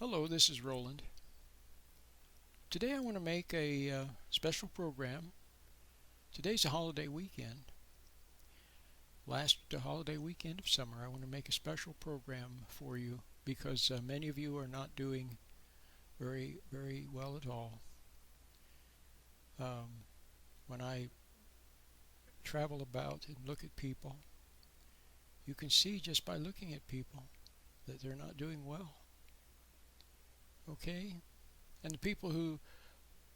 Hello, this is Roland. Today I want to make a special program. Today's a holiday weekend. Last holiday weekend of summer, I want to make a special program for you because many of you are not doing very, very well at all. When I travel about and look at people, you can see just by looking at people that they're not doing well. Okay? And the people who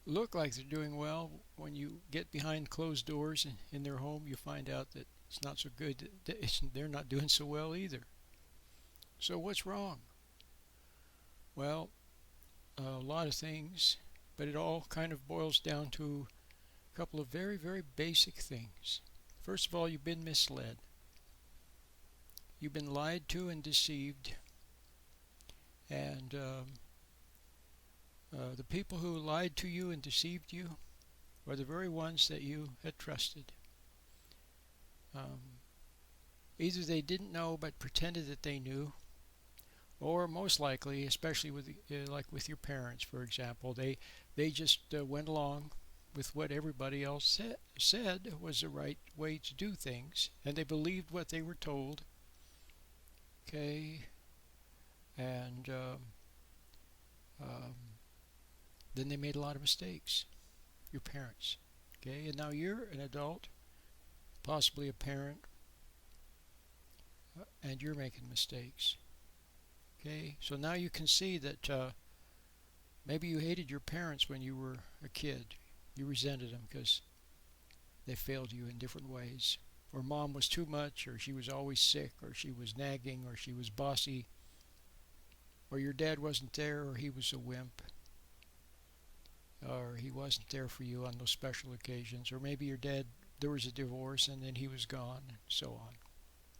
look like they're doing well, when you get behind closed doors in their home, you find out that it's not so good. They're not doing so well either. So what's wrong? Well, a lot of things, but it all kind of boils down to a couple of very, very basic things. First of all, you've been misled. You've been lied to and deceived, and the people who lied to you and deceived you are the very ones that you had trusted. Um, Either they didn't know but pretended that they knew, or most likely, especially with like with your parents, for example, they just went along with what everybody else said was the right way to do things, and they believed what they were told. Okay, and um, then they made a lot of mistakes. Your parents. Okay, and now you're an adult, possibly a parent, and you're making mistakes. Okay, so now you can see that maybe you hated your parents when you were a kid. You resented them because they failed you in different ways. Or mom was too much, or she was always sick, or she was nagging, or she was bossy, or your dad wasn't there, or he was a wimp, or he wasn't there for you on those special occasions, or maybe your dad, there was a divorce and then he was gone, and so on.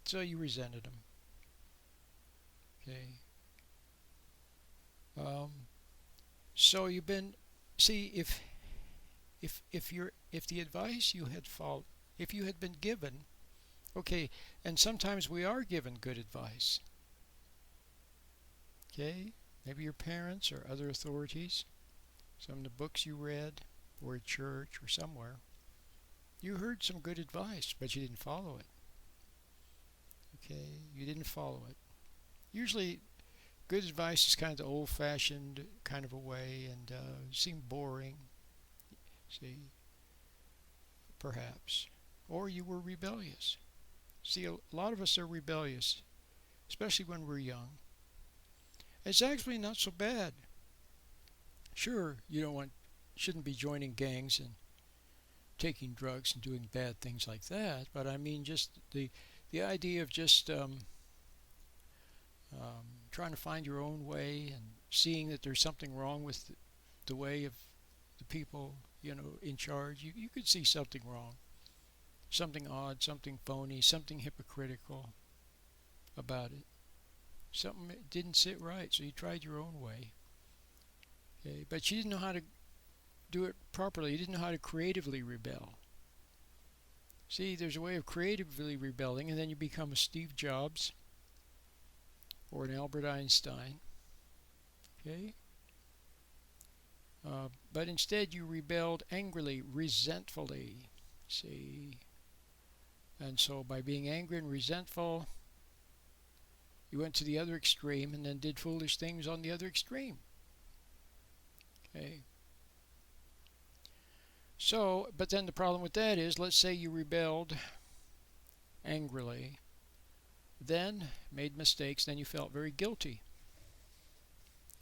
So you resented him. Okay. Um, so you've been, see, if the advice you had followed, if you had been given, okay, and sometimes we are given good advice. Okay, maybe your parents or other authorities, some of the books you read, or at church or somewhere, you heard some good advice, but you didn't follow it. Okay, you didn't follow it. Usually, good advice is kind of the old-fashioned kind of a way, and seemed boring. See, perhaps, or you were rebellious. See, a lot of us are rebellious, especially when we're young. It's actually not so bad. Sure, you don't want, shouldn't be joining gangs and taking drugs and doing bad things like that, but I mean just the idea of just trying to find your own way and seeing that there's something wrong with the way of the people, in charge. You could see something wrong, something odd, something phony, something hypocritical about it. Something didn't sit right, so you tried your own way. Okay, but you didn't know how to do it properly. You didn't know how to creatively rebel. See, there's a way of creatively rebelling, and then you become a Steve Jobs or an Albert Einstein. Okay? But instead, you rebelled angrily, resentfully. See? And so, by being angry and resentful, you went to the other extreme and then did foolish things on the other extreme. Okay? So, but then the problem with that is, let's say you rebelled angrily, then made mistakes, then you felt very guilty.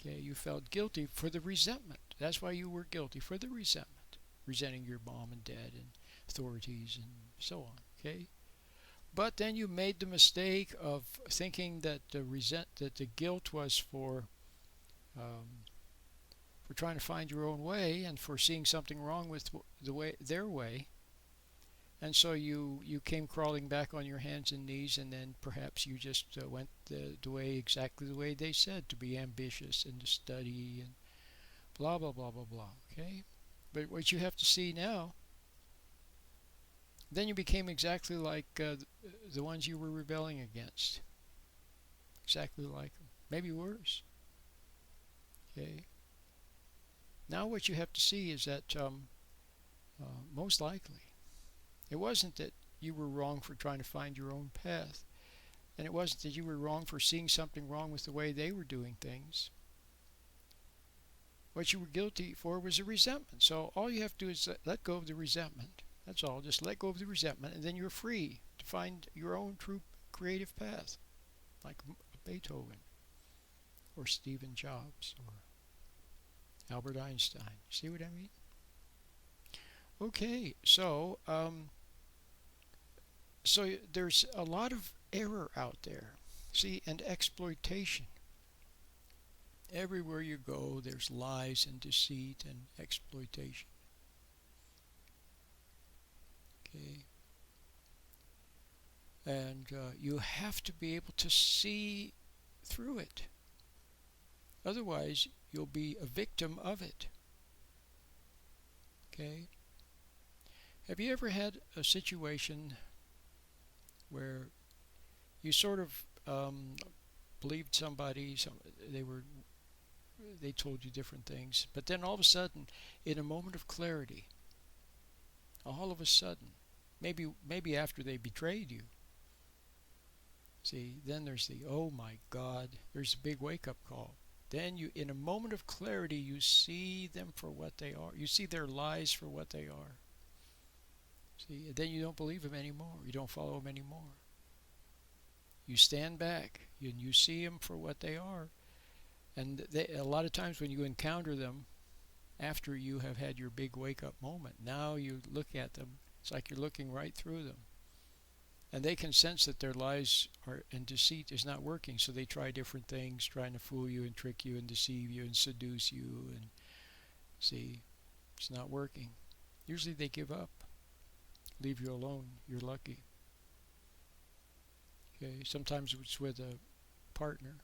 Okay, you felt guilty for the resentment. That's why you were guilty, for the resentment, resenting your mom and dad and authorities and so on. Okay, but then you made the mistake of thinking that the guilt was for trying to find your own way and for seeing something wrong with their way. And so you came crawling back on your hands and knees, and then perhaps you just went the way, exactly the way they said, to be ambitious and to study and blah, blah, blah, blah, blah. Okay? But what you have to see now, then you became exactly like the ones you were rebelling against. Exactly like them. Maybe worse. Now what you have to see is that most likely it wasn't that you were wrong for trying to find your own path, and it wasn't that you were wrong for seeing something wrong with the way they were doing things. What you were guilty for was a resentment. So all you have to do is let go of the resentment. That's all. Just let go of the resentment, and then you're free to find your own true creative path, like Beethoven, or Stephen Jobs, or Albert Einstein. See what I mean? Okay, so there's a lot of error out there, see, and exploitation. Everywhere you go, there's lies and deceit and exploitation. Okay, and you have to be able to see through it. Otherwise, you'll be a victim of it. Okay. Have you ever had a situation where you sort of believed somebody, they told you different things, but then all of a sudden, in a moment of clarity, all of a sudden, maybe after they betrayed you, see, then there's the, oh my God, there's a big wake-up call. Then you, in a moment of clarity, you see them for what they are. You see their lies for what they are. See, then you don't believe them anymore. You don't follow them anymore. You stand back and you see them for what they are. And a lot of times when you encounter them after you have had your big wake-up moment, now you look at them, it's like you're looking right through them. And they can sense that their lies and deceit is not working, so they try different things, trying to fool you and trick you and deceive you and seduce you. And see, it's not working. Usually they give up, leave you alone. You're lucky. Okay, sometimes it's with a partner,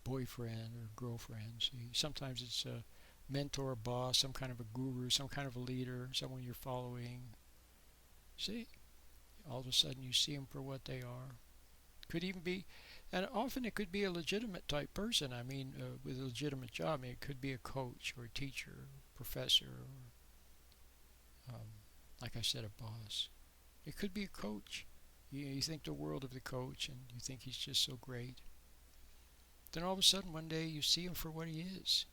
boyfriend or girlfriend. See, sometimes it's a mentor, a boss, some kind of a guru, some kind of a leader, someone you're following. See, all of a sudden you see them for what they are. Could even be, and often it could be a legitimate type person. I mean, with a legitimate job. I mean, it could be a coach or a teacher, or professor, or like I said, a boss. It could be a coach. You think the world of the coach, and you think he's just so great. Then all of a sudden, one day, you see him for what he is.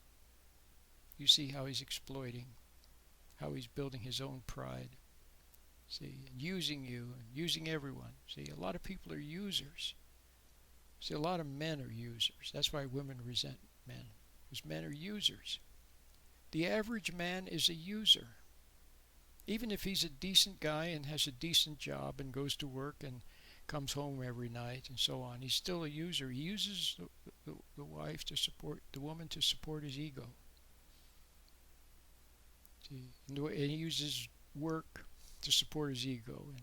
You see how he's exploiting, how he's building his own pride. See, using you and using everyone. See, a lot of people are users. See, a lot of men are users. That's why women resent men, because men are users. The average man is a user. Even if he's a decent guy and has a decent job and goes to work and comes home every night and so on, he's still a user. He uses the wife to support, the woman to support his ego. See, and he uses work to support his ego, and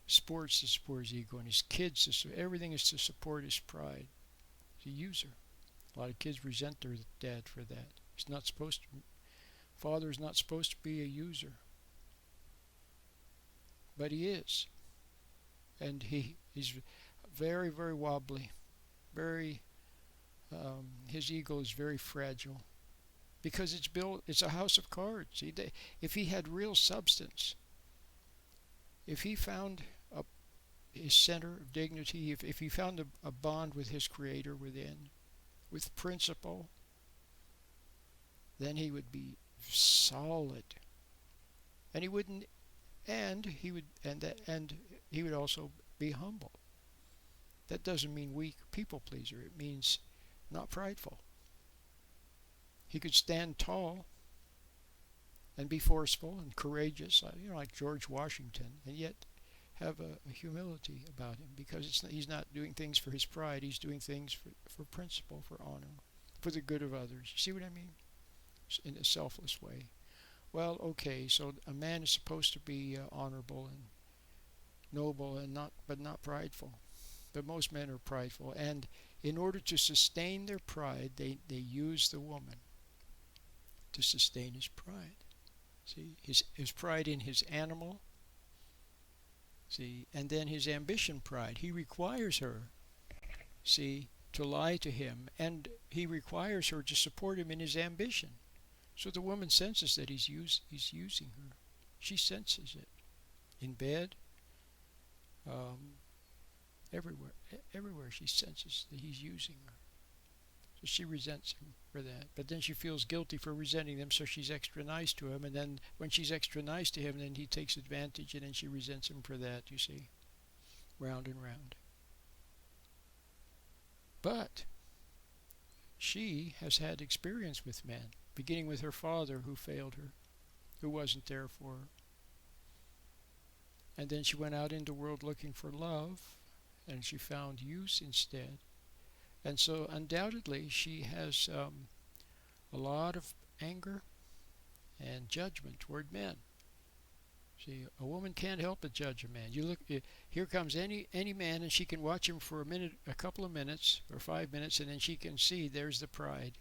sports to support his ego, and his kids to support, everything is to support his pride. He's a user. A lot of kids resent their dad for that. He's not supposed to. Father is not supposed to be a user, but he is, and he's very, very wobbly. Very, his ego is very fragile, because it's built. It's a house of cards. If he had real substance, if he found his center of dignity, if he found a bond with his Creator within, with principle, then he would be solid, and he wouldn't, and he would also be humble. That doesn't mean weak people pleaser. It means not prideful. He could stand tall and be forceful and courageous, like George Washington, and yet have a humility about him, because he's not doing things for his pride. He's doing things for principle, for honor, for the good of others. See what I mean? In a selfless way. Well, okay, so a man is supposed to be honorable and noble, and but not prideful. But most men are prideful, and in order to sustain their pride, they use the woman to sustain his pride. See, his pride in his animal. See, and then his ambition pride. He requires her, see, to lie to him, and he requires her to support him in his ambition. So the woman senses that he's using her. She senses it in bed, um, everywhere. Everywhere she senses that he's using her. So she resents him for that. But then she feels guilty for resenting him, so she's extra nice to him. And then when she's extra nice to him, then he takes advantage, and then she resents him for that, you see. Round and round. But she has had experience with men, beginning with her father who failed her, who wasn't there for her. And then she went out into the world looking for love, and she found use instead. And so undoubtedly she has a lot of anger and judgment toward men. See, a woman can't help but judge a man. You look, here comes any man, and she can watch him for a minute, a couple of minutes, or 5 minutes, and then she can see there's the pride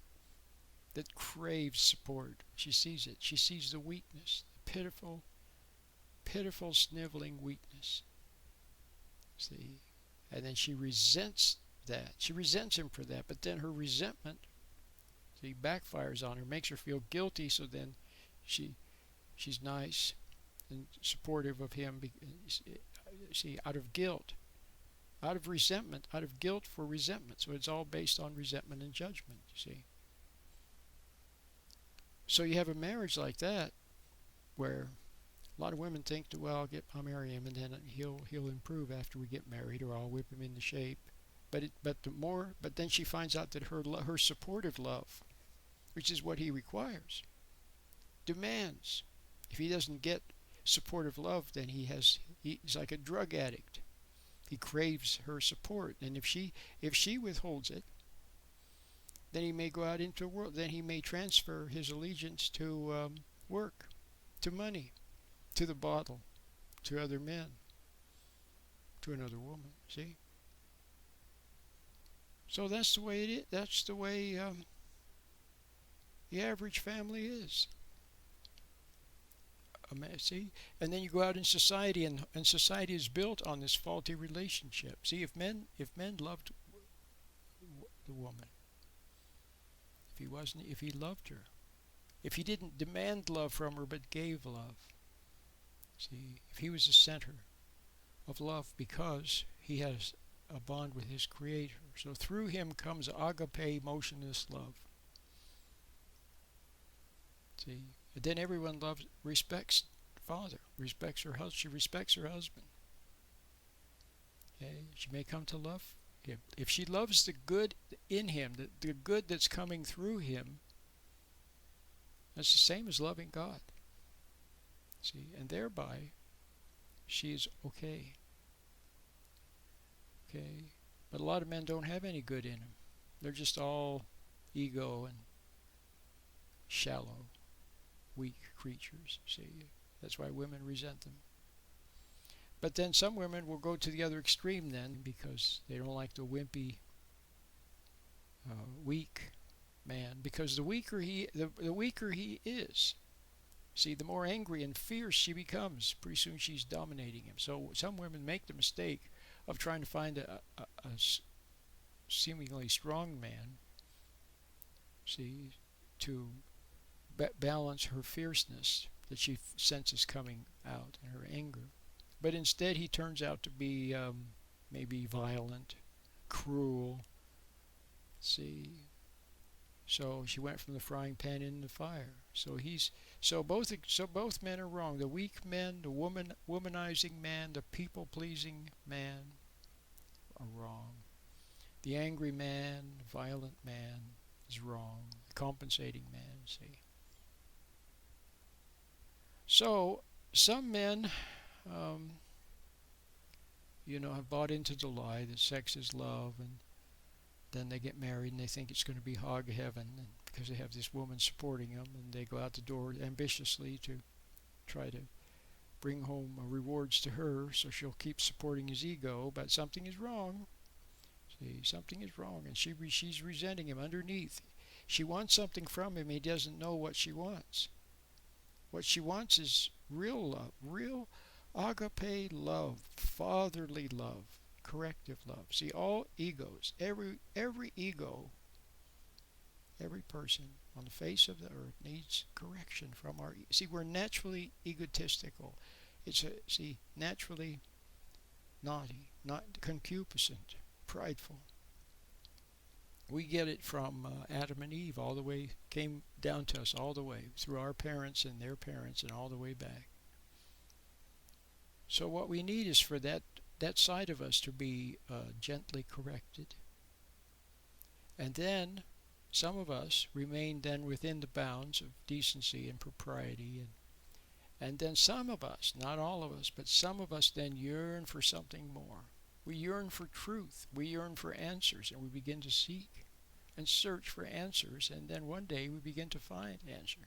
that craves support. She sees it. She sees the weakness, the pitiful, sniveling weakness. See, and then she resents that. She resents him for that, but then her resentment, see, backfires on her, makes her feel guilty, so then she's nice and supportive of him, see, out of guilt, out of resentment, out of guilt for resentment. So it's all based on resentment and judgment, you see. So you have a marriage like that where a lot of women think that, well, I'll marry him, and then he'll improve after we get married, or I'll whip him into shape. But then she finds out that her supportive love, which is what he requires, demands. If he doesn't get supportive love, then he's like a drug addict. He craves her support, and if she withholds it, then he may go out into the world. Then he may transfer his allegiance to work, to money, to the bottle, to other men, to another woman. See. So that's the way it is. That's the way the average family is. See, and then you go out in society, and society is built on this faulty relationship. See, if men loved the woman, if he loved her, if he didn't demand love from her but gave love, see, if he was the center of love because he has a bond with his Creator, so through him comes agape, motionless love. See, and then everyone respects father, respects her husband. She respects her husband. Okay? She may come to love him. If she loves the good in him, the good that's coming through him, that's the same as loving God. See, and thereby she is okay. Okay? But a lot of men don't have any good in them. They're just all ego and shallow, weak creatures. See, that's why women resent them. But then some women will go to the other extreme then, because they don't like the wimpy, weak man. Because the weaker he is, see, the more angry and fierce she becomes. Pretty soon she's dominating him. So some women make the mistake of trying to find a seemingly strong man, see, to balance her fierceness that she senses coming out in her anger. But instead he turns out to be maybe violent, cruel. See, so she went from the frying pan into the fire. So both men are wrong. The weak men, the womanizing man, the people-pleasing man are wrong. The angry man, violent man is wrong. The compensating man, see. So some men, have bought into the lie that sex is love, and then they get married and they think it's going to be hog heaven, and because they have this woman supporting them, and they go out the door ambitiously to try to bring home rewards to her, so she'll keep supporting his ego. But something is wrong. See, something is wrong, and she's resenting him underneath. She wants something from him. He doesn't know what she wants. What she wants is real love, real agape love, fatherly love, corrective love. See, all egos, every ego, every person on the face of the earth needs correction from our. See, we're naturally egotistical. Naturally naughty, not concupiscent, prideful. We get it from Adam and Eve all the way, came down to us all the way, through our parents and their parents and all the way back. So what we need is for that side of us to be gently corrected. And then some of us remain then within the bounds of decency and propriety, and then some of us, not all of us, but some of us then yearn for something more. We yearn for truth. We yearn for answers, and we begin to seek and search for answers, and then one day we begin to find answer.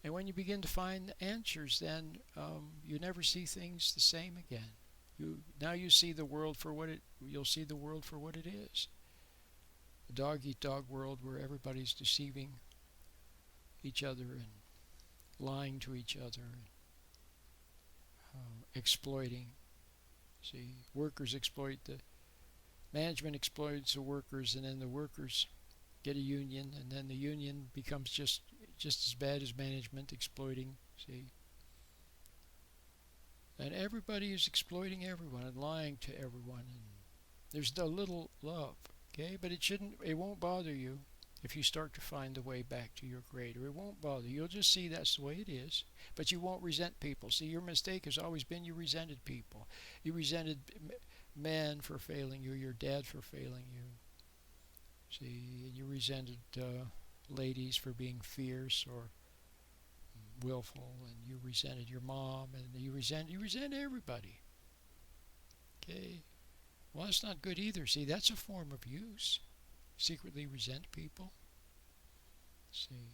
And when you begin to find the answers, then you never see things the same again. Now you see the world for what you'll see the world for what it is. A dog-eat-dog world where everybody's deceiving each other and lying to each other, exploiting. See, workers exploit management exploits the workers, and then the workers get a union, and then the union becomes just as bad as management exploiting. See, and everybody is exploiting everyone and lying to everyone, and there's a little love. Okay, but it won't bother you if you start to find the way back to your Creator. It won't bother you. You'll just see that's the way it is. But you won't resent people. See, your mistake has always been you resented people. You resented men for failing you, your dad for failing you. See, you resented ladies for being fierce or willful, and you resented your mom, and you resent everybody. Okay? Well, that's not good either. See, that's a form of use. Secretly resent people. See.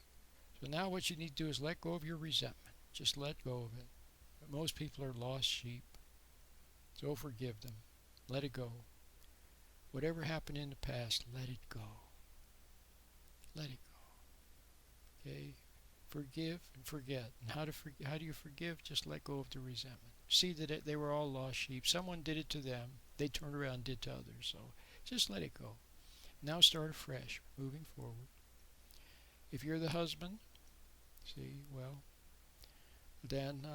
So now what you need to do is let go of your resentment. Just let go of it. But most people are lost sheep. So forgive them. Let it go. Whatever happened in the past, let it go. Let it go. Okay? Forgive and forget. And how do you forgive? Just let go of the resentment. See that they were all lost sheep. Someone did it to them. They turned around and did to others. So just let it go. Now start afresh, moving forward. If you're the husband, see, well, then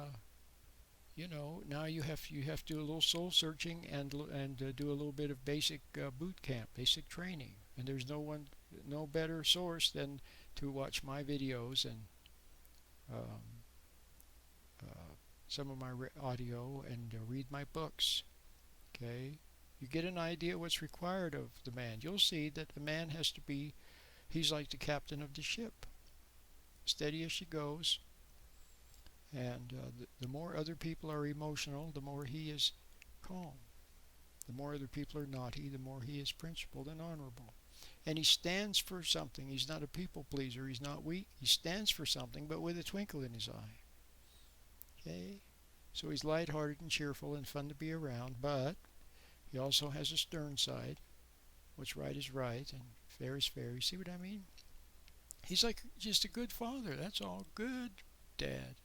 now you have to do a little soul searching and do a little bit of basic boot camp, basic training. And there's no better source than to watch my videos and some of my audio and read my books. Okay. You get an idea what's required of the man. You'll see that the man has to be, he's like the captain of the ship. Steady as she goes. And the more other people are emotional, the more he is calm. The more other people are naughty, the more he is principled and honorable. And he stands for something. He's not a people pleaser. He's not weak. He stands for something, but with a twinkle in his eye. Okay? So he's lighthearted and cheerful and fun to be around, but he also has a stern side. What's right is right, and fair is fair. You see what I mean? He's like just a good father. That's all. Good dad.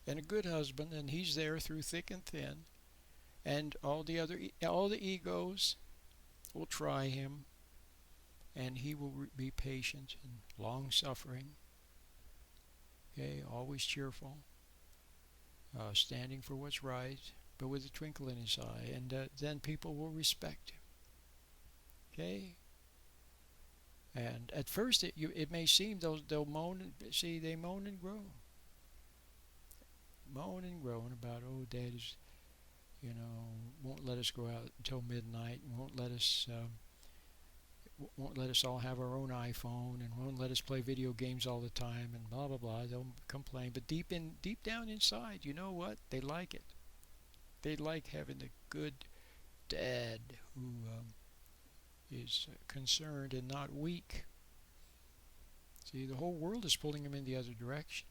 And a good husband, and he's there through thick and thin. And all the egos will try him, and he will be patient and long-suffering. Okay, always cheerful, standing for what's right, but with a twinkle in his eye, and then people will respect him. Okay? And at first it may seem they'll moan, they moan and groan. Moan and groan about, oh, Dad is, won't let us go out until midnight, and won't let us all have our own iPhone, and won't let us play video games all the time, and blah blah blah. They'll complain, but deep down inside, you know what? They like it. They like having a good dad who is concerned and not weak. See, the whole world is pulling him in the other direction.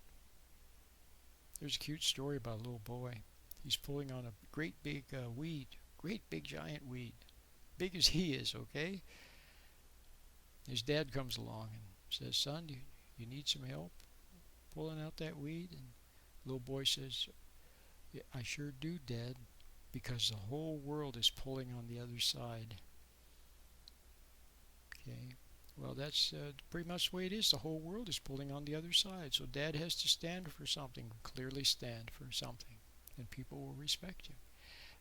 There's a cute story about a little boy. He's pulling on a great big weed, great big giant weed, big as he is, okay? His dad comes along and says, son, you need some help pulling out that weed? And the little boy says, yeah, I sure do, Dad. because the whole world is pulling on the other side. Okay. Well, that's pretty much the way it is. The whole world is pulling on the other side. So Dad has to stand for something, clearly stand for something, and people will respect him.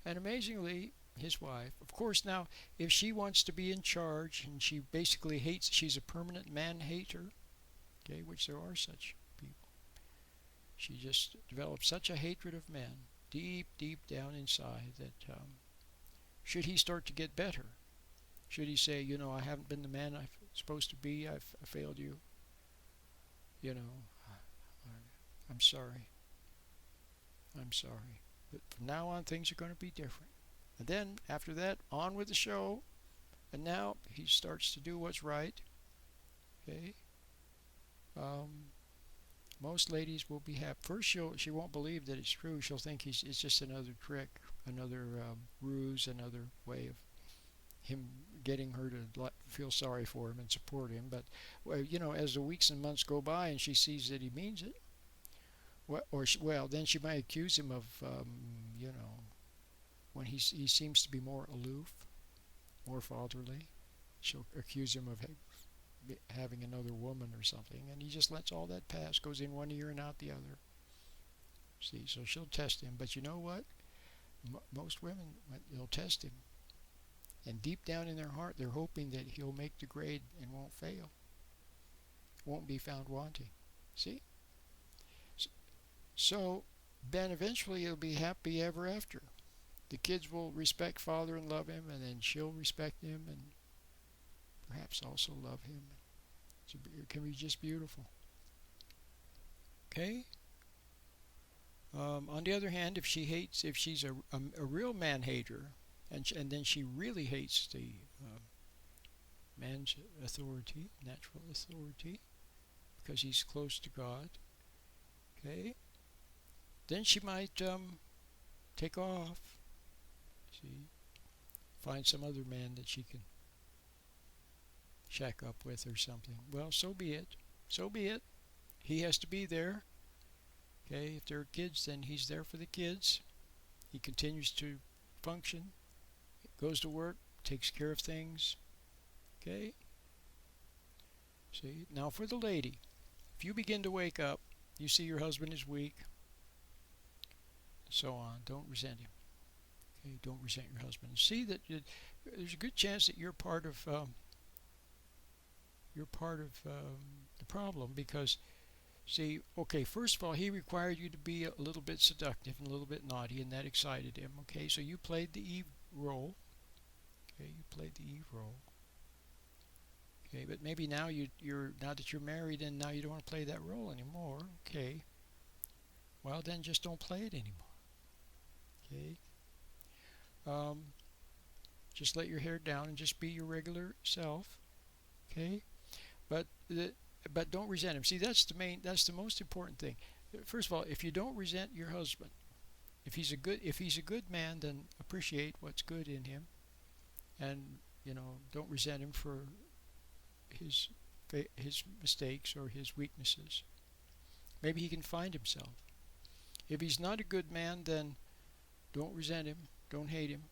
And amazingly, his wife, of course, now, if she wants to be in charge and she basically hates, she's a permanent man hater, okay, which there are such people. She just develops such a hatred of men, deep, deep down inside, that should he start to get better, should he say, I haven't been the man I'm supposed to be, I failed you, you know, I'm sorry, I'm sorry. But from now on, things are going to be different. And then, after that, on with the show. And now, he starts to do what's right. Okay? Most ladies will be happy. First, she won't believe that it's true. She'll think it's just another trick, another ruse, another way of him getting her to feel sorry for him and support him. But, as the weeks and months go by and she sees that he means it, then she might accuse him of, when he seems to be more aloof, more fatherly, she'll accuse him of having another woman or something, and he just lets all that pass, goes in one ear and out the other. See, so she'll test him, but you know what? Most women, they'll test him, and deep down in their heart, they're hoping that he'll make the grade and won't fail, won't be found wanting. See? So then eventually he'll be happy ever after. The kids will respect father and love him, and then she'll respect him and perhaps also love him. It can be just beautiful. Okay? On the other hand, if she's a real man hater, and then she really hates the man's authority, natural authority, because he's close to God, okay? Then she might take off, find some other man that she can shack up with or something. Well, so be it. So be it. He has to be there. Okay, if there are kids, then he's there for the kids. He continues to function, goes to work, takes care of things. Okay? See, now for the lady, if you begin to wake up, you see your husband is weak, so on, don't resent him. Okay, don't resent your husband. See that there's a good chance that you're part of the problem, because see, okay, first of all, he required you to be a little bit seductive and a little bit naughty, and that excited him. Okay, so you played the Eve role. Okay, you played the Eve role. Okay, but maybe now now that you're married and now you don't want to play that role anymore. Okay, well then just don't play it anymore. Okay, just let your hair down and just be your regular self. Okay, but don't resent him. See, that's the most important thing. First of all, if you don't resent your husband, if he's a good man, then appreciate what's good in him, and don't resent him for his mistakes or his weaknesses. Maybe he can find himself. If he's not a good man, then don't resent him, don't hate him.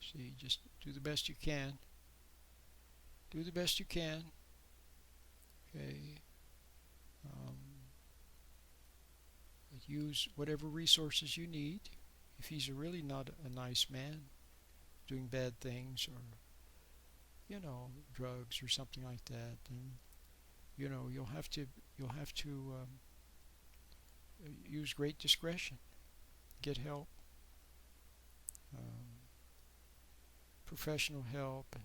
See, just do the best you can. Do the best you can. Okay. Use whatever resources you need. If he's really not a nice man, doing bad things, or drugs or something like that, then you'll have to use great discretion. Get help, professional help,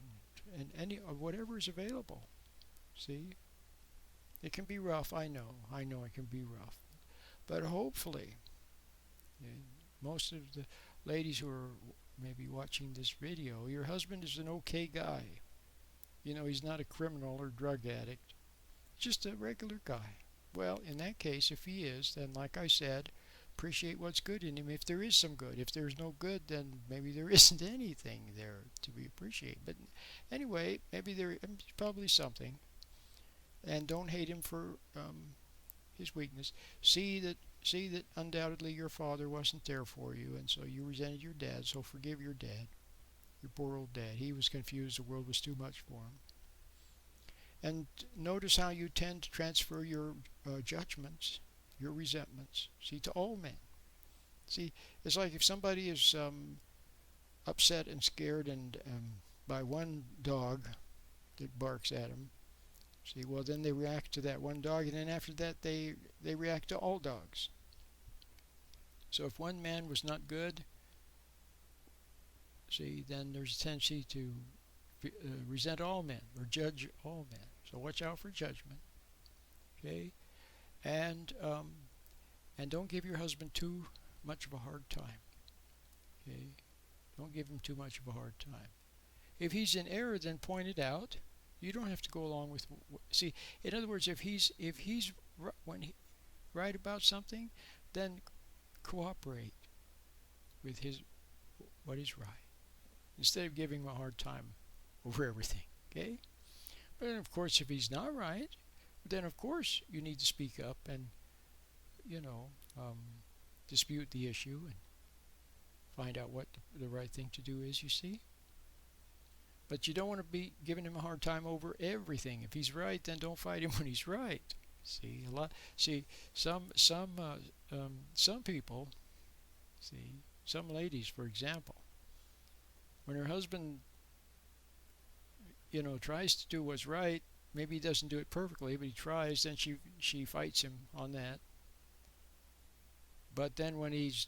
and any whatever is available. See, it can be rough. I know it can be rough, but hopefully, most of the ladies who are maybe watching this video, your husband is an okay guy. He's not a criminal or drug addict, just a regular guy. Well, in that case, if he is, then like I said, appreciate what's good in him if there is some good. If there's no good, then maybe there isn't anything there to be appreciated. But anyway, maybe there's probably something. And don't hate him for his weakness. See that see that undoubtedly your father wasn't there for you, and so you resented your dad, so forgive your dad, your poor old dad. He was confused, the world was too much for him. And notice how you tend to transfer your judgments, your resentments, see, to all men. See, it's like if somebody is upset and scared and by one dog that barks at them, see, well, then they react to that one dog, and then after that they react to all dogs. So if one man was not good, see, then there's a tendency to resent all men or judge all men. So watch out for judgment, okay? And don't give your husband too much of a hard time, okay? Don't give him too much of a hard time. If he's in error, then point it out. You don't have to go along with. See, in other words, if he's right about something, then cooperate with what is right, instead of giving him a hard time over everything. Okay. But of course, if he's not right, then of course you need to speak up and you know dispute the issue and find out what the right thing to do is. You see. But you don't want to be giving him a hard time over everything. If he's right, then don't fight him when he's right. See, some people, see, some ladies, for example, when her husband, tries to do what's right, maybe he doesn't do it perfectly, but he tries, then she fights him on that. But then when he's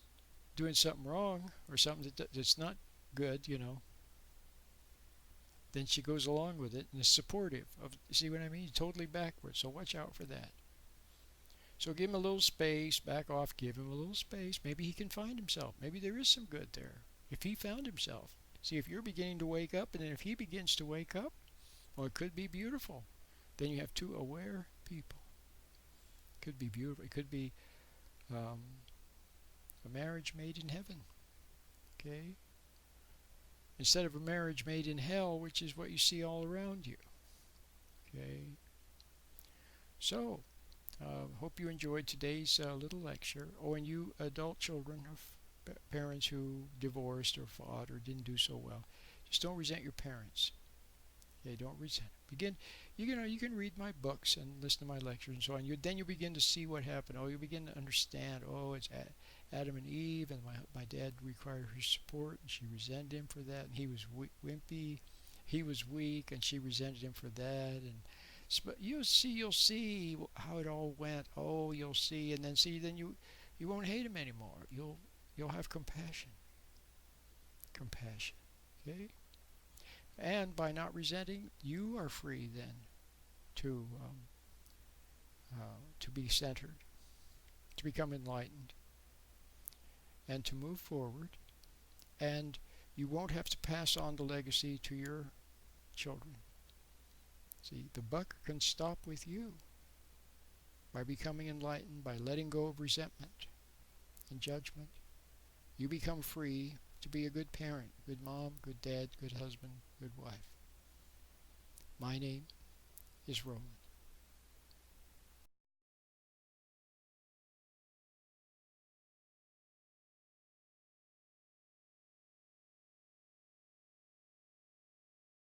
doing something wrong or something that's not good, then she goes along with it and is supportive of. See what I mean? Totally backwards. So watch out for that. So give him a little space, back off, give him a little space. Maybe he can find himself. Maybe there is some good there. If he found himself. See, if you're beginning to wake up, and then if he begins to wake up, well, it could be beautiful. Then you have two aware people. It could be beautiful. It could be a marriage made in heaven. Okay? Instead of a marriage made in hell, which is what you see all around you. Okay. So, hope you enjoyed today's little lecture. Oh, and you adult children of parents who divorced or fought or didn't do so well, just don't resent your parents. Okay, don't resent. You can read my books and listen to my lectures and so on. Then you begin to see what happened. Oh, you begin to understand. Oh, it's Adam and Eve, and my dad required her support, and she resented him for that. And he was wimpy, he was weak, and she resented him for that. And but you'll see how it all went. Oh, you'll see, and then you won't hate him anymore. You'll have compassion. Okay. And by not resenting, you are free then to be centered, to become enlightened, and to move forward. And you won't have to pass on the legacy to your children. See, the buck can stop with you by becoming enlightened, by letting go of resentment and judgment. You become free to be a good parent, good mom, good dad, good husband, good wife. My name is Roland.